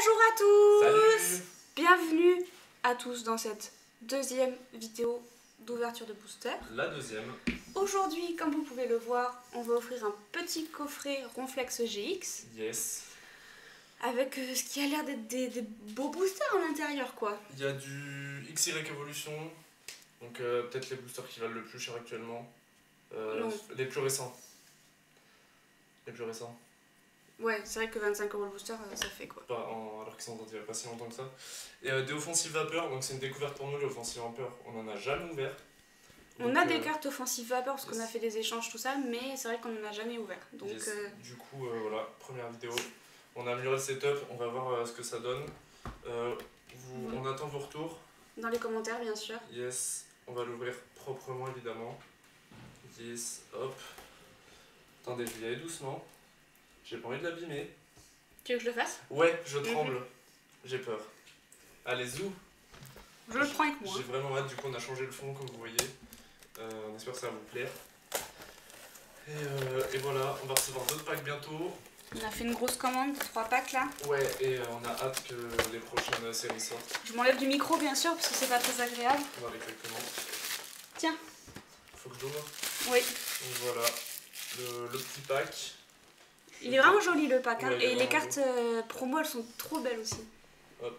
Bonjour à tous. Salut. Bienvenue à tous dans cette deuxième vidéo d'ouverture de booster. La deuxième. Aujourd'hui, comme vous pouvez le voir, on va offrir un petit coffret Ronflex GX Yes. avec ce qui a l'air d'être des beaux boosters à l'intérieur, quoi. Il y a du XY Evolution, donc peut-être les boosters qui valent le plus cher actuellement. Non. Les plus récents. Les plus récents. Ouais, c'est vrai que 25 € le booster, ça fait quoi. Alors qu'ils sont sortis il n'y a pas si longtemps que ça. Et des offensives vapeur, donc c'est une découverte pour nous, les offensives vapeur, on en a jamais ouvert. On a des cartes offensives vapeur parce qu'on a fait des échanges, tout ça, mais c'est vrai qu'on n'en a jamais ouvert. Donc, yes. Du coup, voilà, première vidéo. On a amélioré le setup, on va voir ce que ça donne. On attend vos retours. Dans les commentaires, bien sûr. Yes, on va l'ouvrir proprement évidemment. Yes, hop. Attendez, je vais y aller doucement. J'ai pas envie de l'abîmer. Tu veux que je le fasse? Ouais, je tremble. J'ai peur. Allez, zou. Je le prends avec moi. J'ai vraiment hâte, du coup on a changé le fond comme vous voyez. On espère que ça va vous plaire. Et voilà, on va recevoir d'autres packs bientôt. On a fait une grosse commande, 3 packs là. Ouais, et on a hâte que les prochaines séries sortent. Je m'enlève du micro bien sûr parce que c'est pas très agréable. Voilà, exactement. Tiens. Faut que je l'ouvre. Oui. Donc voilà, le petit pack. Il est vraiment joli le pack, hein. Ouais, Et les cartes promo elles sont trop belles aussi. Hop.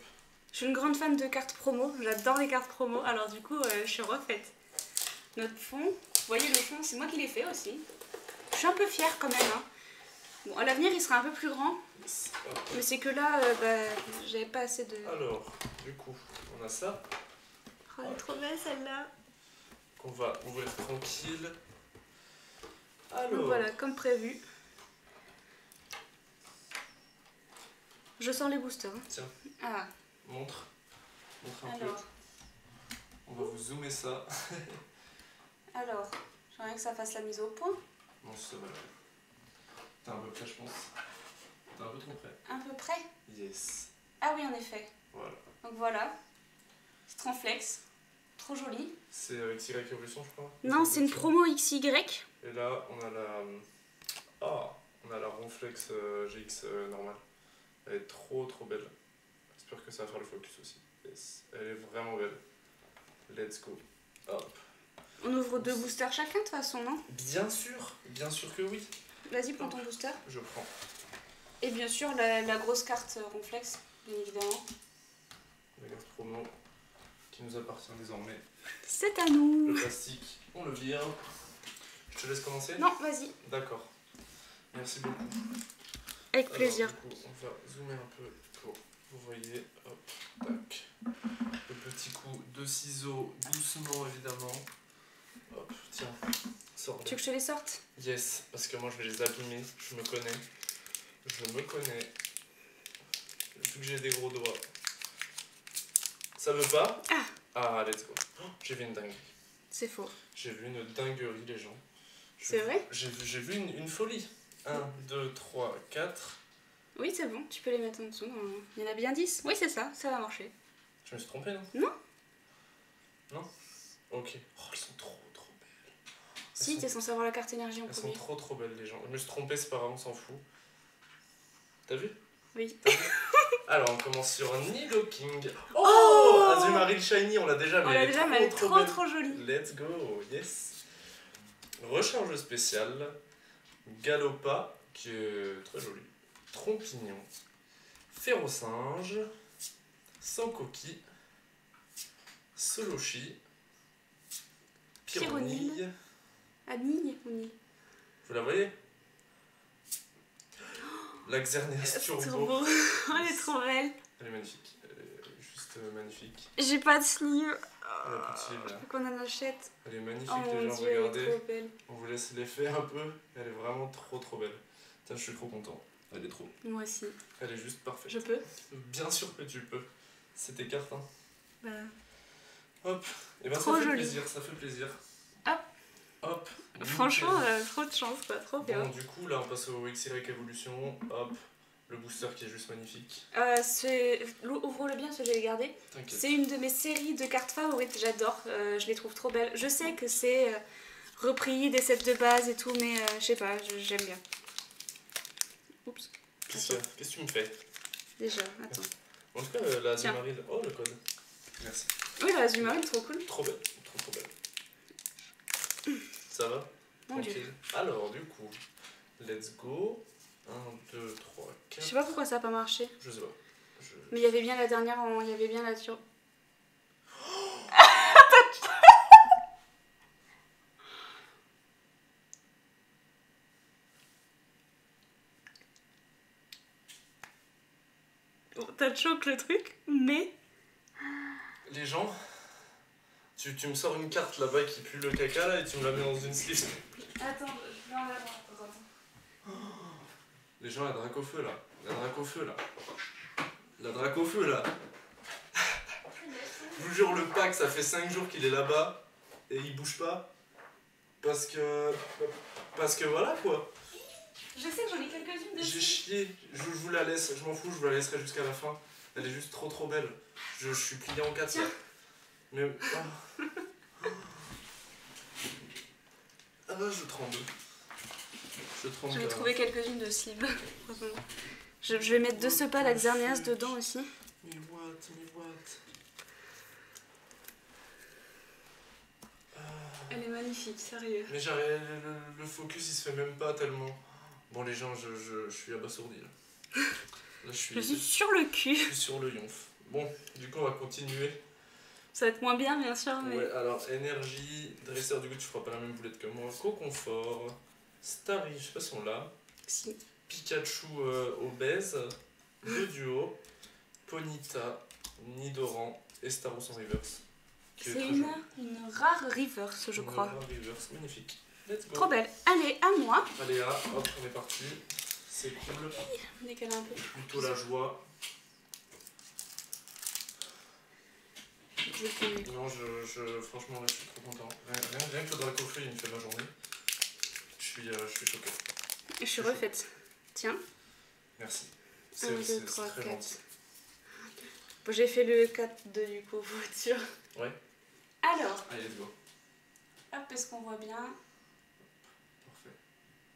Je suis une grande fan de cartes promo, j'adore les cartes promo, alors du coup je suis refaite. Notre fond, vous voyez le fond, c'est moi qui l'ai fait aussi. Je suis un peu fière quand même, hein. Bon, à l'avenir il sera un peu plus grand, Yes. mais c'est que là j'avais pas assez de... Alors, du coup, on a ça. Oh, elle est trop belle celle-là. Qu'on va ouvrir tranquille. Alors, Donc voilà, comme prévu. Je sors les boosters. Hein. Tiens. Ah. Montre un Alors. peu. On va vous zoomer ça. Alors, j'aimerais que ça fasse la mise au point. Non, ça va. T'es un peu près, je pense. T'es un peu trop près. Un peu près. Yes. Ah oui, en effet. Voilà. Donc voilà. C'est Ronflex. Trop joli. C'est XY Evolution, je crois. Non, c'est une promo XY. Et là, on a la... on a la Ronflex GX normale. Elle est trop belle. J'espère que ça va faire le focus aussi. Yes. Elle est vraiment belle. Let's go. Hop. On ouvre 2 boosters chacun de toute façon, non? Bien sûr que oui. Vas-y, prends ton booster. Je prends. Et bien sûr, la grosse carte Ronflex, bien évidemment. La carte promo qui nous appartient désormais. C'est à nous. Le plastique, on le vire. Je te laisse commencer? Non, vas-y. D'accord. Merci beaucoup. Avec plaisir. Alors, du coup, on va zoomer un peu pour vous voyez. Hop, tac. Le petit coup de ciseaux, doucement évidemment. Hop, tiens, sors. Tu veux que je te les sorte? Yes, parce que moi je vais les abîmer. Je me connais. Vu que j'ai des gros doigts. Ça veut pas? Ah, let's go. Oh, j'ai vu une dinguerie. C'est faux. J'ai vu une dinguerie, les gens. C'est vrai? J'ai vu une folie. 1, 2, 3, 4. Oui, c'est bon, tu peux les mettre en dessous. Il y en a bien 10. Oui, c'est ça, ça va marcher. Je me suis trompé, non? Non. Non? Ok. Oh, elles sont trop belles. Si, t'es censé avoir la carte énergie en premier. Elles sont trop belles, les gens. Je me suis trompé, c'est pas grave, on s'en fout. T'as vu? Oui. Alors, on commence sur Nidoking. Oh, Azumarill Shiny, on l'a déjà, mais elle est trop jolie. Let's go, yes. Recharge spéciale. Galopa, qui est très joli. Trompignon. Férocinge. Sankoki. Soloshi. Pyronille. Anille ou Nille? Vous la voyez? La Xerneas Turbo. Elle est trop belle. Elle est magnifique. Elle est juste magnifique. J'ai pas de sleeve. La petite, là. Faut qu'on en achète. Elle est magnifique, Oh les mon gens, dieu, elle est regardez. trop belle. On vous laisse l'effet un peu. Elle est vraiment trop belle. Putain, je suis trop content. Elle est trop. Moi aussi. Elle est juste parfaite. Je peux? Bien sûr que tu peux. C'est tes cartes, hein. Bah. Hop. Et ben Trop ça fait joli. plaisir, ça fait plaisir. Hop. Hop. Franchement, trop de chance, quoi. Trop bien. Bon, du coup, là, on passe au XY Evolution. Hop. Le booster qui est juste magnifique. Ouvre-le bien, parce que je vais les garder. T'inquiète. C'est une de mes séries de cartes favorites, j'adore. Je les trouve trop belles. Je sais que c'est repris des sets de base et tout, mais je sais pas, j'aime bien. Oups. Qu'est-ce que tu me fais? déjà. Attends. En tout cas, la Tiens. Azumarill. Oh, le code. Merci. Oui, la Azumarill, trop cool. Trop belle. Trop belle. Ça va? Mon Dieu. Tranquille. Alors, du coup, let's go. 1, 2, 3, Je 4. sais pas pourquoi ça a pas marché. Je sais pas. Mais il y avait bien la dernière, il y avait bien la sur. T'as choqué le truc, mais. Les gens, tu me sors une carte là-bas qui pue le caca là et tu me la mets dans une sleeve. Attends, je vais en avoir. Attends. Les gens, la drac au feu là. La drac au feu là. La drac au feu là. Je vous jure, le pack, ça fait 5 jours qu'il est là-bas et il bouge pas. Parce que voilà quoi. Je sais que j'en ai quelques-unes J'ai dessus. chié. Je vous la laisse. Je m'en fous, je vous la laisserai jusqu'à la fin. Elle est juste trop belle. Je suis plié en 4. Tiens. Mais. Oh. Ah là, je tremble. Je tremble. J'en ai carrément. trouvé quelques-unes de cibles. Je vais mettre de ce pas la Xerneas dedans aussi. Mais what? Elle est magnifique, sérieux. Mais le focus il se fait même pas tellement. Bon, les gens, je suis abasourdi là. Là, je Je suis suis sur le cul. sur le yonf. Bon, du coup, on va continuer. Ça va être moins bien, bien sûr, mais. Ouais, alors, énergie, dresseur, du coup, tu feras pas la même boulette que moi. Co-confort, Starry, je sais pas si on l'a. Si. Pikachu obèse, le duo, Ponyta, Nidoran et Staros en reverse. Qui est C'est très une jolie. rare reverse, je crois. Une rare reverse, magnifique. Let's go. Trop belle. Allez, à moi. Allez, là, hop, on est parti. C'est cool. Décaler un peu. Plutôt la joie. Je fais- Non, franchement, là, je suis trop content. Rien que le Dracofeu, il me fait ma journée. Je suis choqué. Je suis refaite. Tiens. Merci. 1, C'est 2, 3, très 4. gentil. Bon, j'ai fait le 4 de du coup, voiture. Ouais. Alors, Allez, let's go. hop, est-ce qu'on voit bien? Parfait.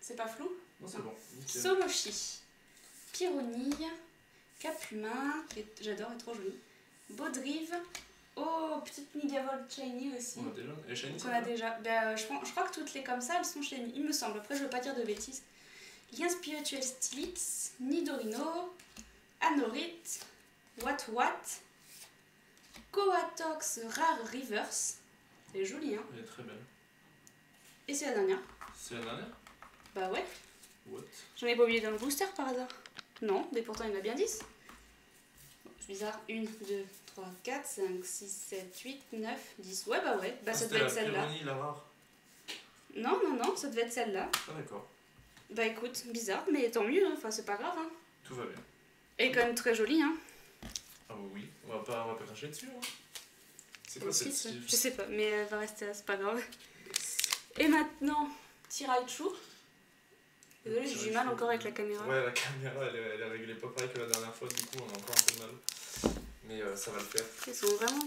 C'est pas flou? Non, c'est bon. Nickel. Somoshi, Pyronille, Capumin, qui est- j'adore, elle est trop jolie. Baudrive, oh, petite Nigavolt Shiny aussi. On a déjà. Et Shiny, Qu'on a déjà. Ben, je crois que toutes les comme ça, elles sont Shiny, il me semble. Après, je veux pas dire de bêtises. Lien spirituel Stylix, Nidorino, Anorith, Wat, Coatox Rare Reverse. Elle est jolie, hein. Elle est très belle. Et c'est la dernière. C'est la dernière? Bah ouais. What? J'en ai pas oublié dans le booster par hasard. Non, mais pourtant il y en a bien 10. Bon, c'est bizarre. 1, 2, 3, 4, 5, 6, 7, 8, 9, 10. Ouais, bah ouais. Bah ça devait être celle-là. Pyronie, la rare. Non, ça devait être celle-là. Ah, d'accord. Bah écoute, bizarre, mais tant mieux, hein. Enfin c'est pas grave. Hein. Tout va bien. Elle est quand même très jolie, hein. Ah, oui. On va pas cracher dessus, hein. C'est quoi cette Aussi, Steve? je sais pas, mais elle va rester là, c'est pas grave. Et maintenant, petit Raichu. Désolée, j'ai du mal encore avec la caméra. Ouais, la caméra, elle est réglée pas pareil que la dernière fois, du coup, on a encore un peu de mal. Mais ça va le faire. Ils sont vraiment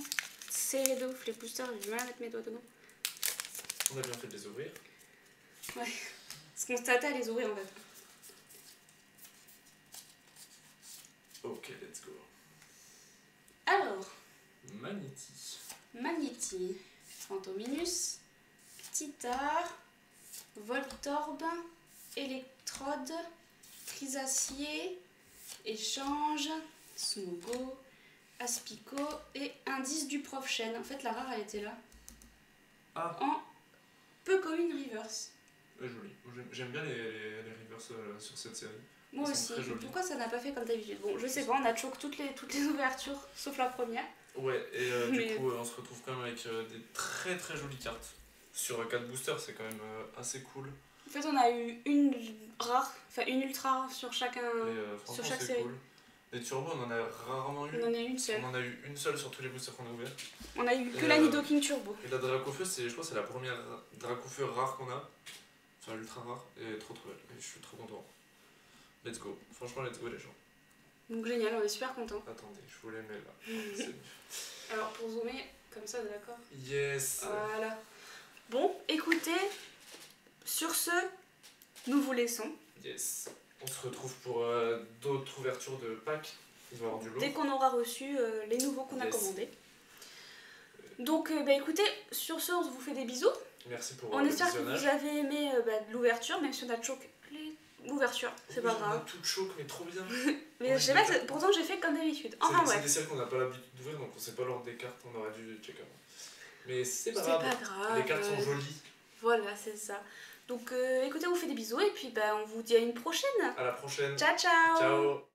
serrés de ouf, les boosters, j'ai du mal à mettre mes doigts dedans. On a bien fait de les ouvrir. Ouais, parce qu'on se tâtait à les ouvrir en fait. Ok, let's go. Alors, Magnéti. Magnéti, Fantominus, Titar, Voltorb, Électrode, Trisacier, Échange, Smogo, Aspico et Indice du Prof Chen. En fait, la rare, elle était là. Ah. En peu commune reverse. Joli. J'aime bien les reverse sur cette série. Moi Elles sont aussi. très jolies. Pourquoi ça n'a pas fait comme d'habitude? Bon, je sais pas, on a choqué toutes les ouvertures, sauf la première. Ouais, et Mais- du coup, on se retrouve quand même avec des très très jolies cartes. Sur 4 boosters, c'est quand même assez cool. En fait, on a eu une rare, enfin une ultra rare sur chacun. Et franchement, chaque c'est série. cool. Les turbos, on en a rarement eu. On en a eu une seule. On en a eu une seule sur tous les boosters qu'on a ouverts. On a eu que Et, la Nidoking Turbo. Et la Dracofeu, je crois que c'est la première Dracofeu rare qu'on a. Enfin, ultra rare. Et trop belle. Et je suis trop content. Let's go. Franchement, let's go les gens. Donc génial, on est super contents. Attendez, je vous les mets là. C'est mieux. Alors pour zoomer, comme ça, d'accord? Yes. Voilà. Bon, écoutez, sur ce, nous vous laissons. Yes. On se retrouve pour d'autres ouvertures de packs. Il va y avoir du lourd. dès qu'on aura reçu les nouveaux qu'on a Yes. commandés. Donc bah écoutez, sur ce on vous fait des bisous. Merci pour On le espère que visionnage. vous avez aimé l'ouverture, même si on a choqué l'ouverture, c'est pas Oui, on grave. a tout choc, mais trop bien. Mais je sais pas, pourtant j'ai fait comme d'habitude. Enfin C'est ouais, des séries qu'on n'a pas l'habitude d'ouvrir, donc on sait pas l'ordre des cartes, on aurait dû checker avant. Mais c'est pas c'est grave. pas grave. Les cartes sont jolies. Voilà, c'est ça. Donc écoutez, on vous fait des bisous et puis bah, on vous dit à une prochaine. À la prochaine. Ciao ciao. Ciao.